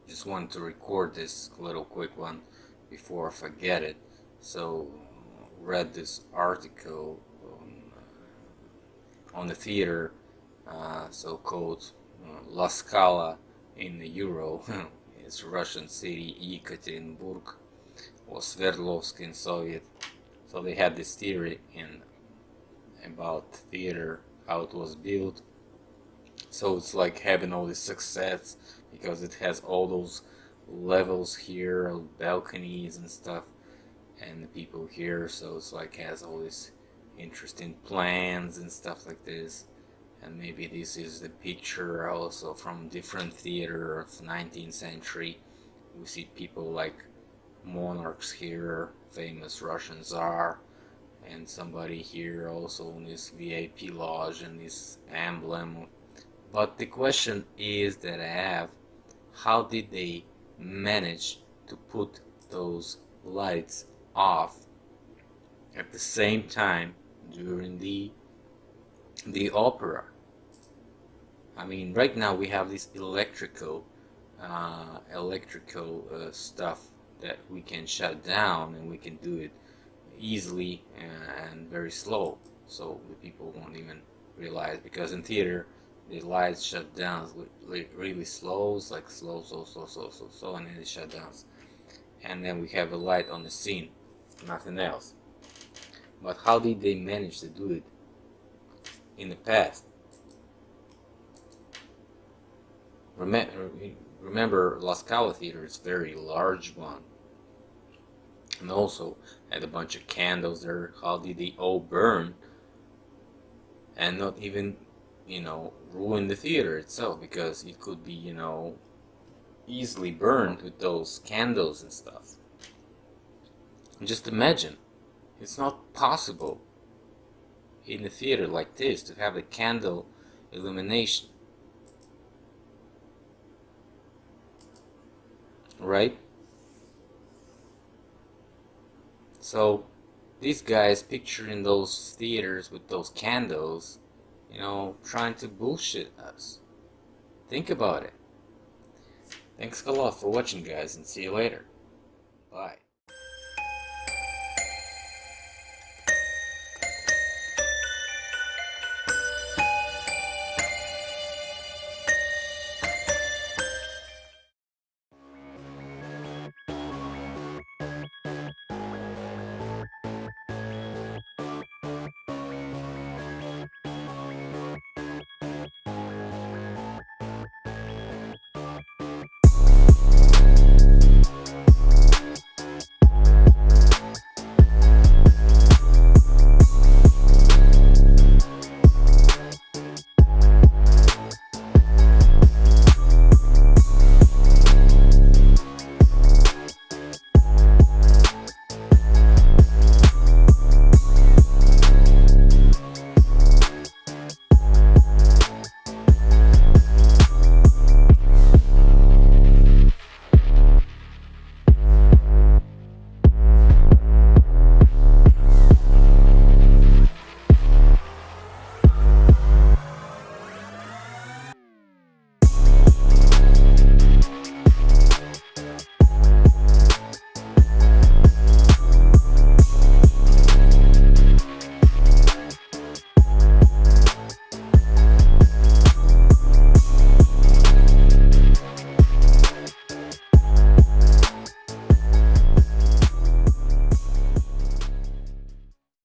just wanted to record this little quick one before I forget it. So, read this article on the theater, so-called La Scala in the Euro. It's Russian city Yekaterinburg or Sverdlovsk in Soviet. So they had this theory about theater, how it was built. So it's like having all this success because it has all those levels here, balconies and stuff, and the people here. So it's like has all these interesting plans and stuff like this. And maybe this is the picture also from different theater of 19th century. We see people like monarchs here, famous Russian Tsar, and somebody here also in this VIP lodge and this emblem. But the question is that I have, how did they manage to put those lights off at the same time during the opera? I mean, right now we have this electrical stuff that we can shut down, and we can do it easily and very slow, so the people won't even realize, because in theater the lights shut down really slow. It's like slow, and then it shut down, and then we have a light on the scene, nothing else. But how did they manage to do it in the past? Remember, La Scala Theater is a very large one, and also had a bunch of candles there. How did they all burn and not even, ruin the theater itself? Because it could be, easily burned with those candles and stuff. Just imagine, it's not possible in a theater like this to have a candle illumination, right? So these guys picturing those theaters with those candles, trying to bullshit us. Think about it. Thanks a lot for watching, guys, and see you later. Bye.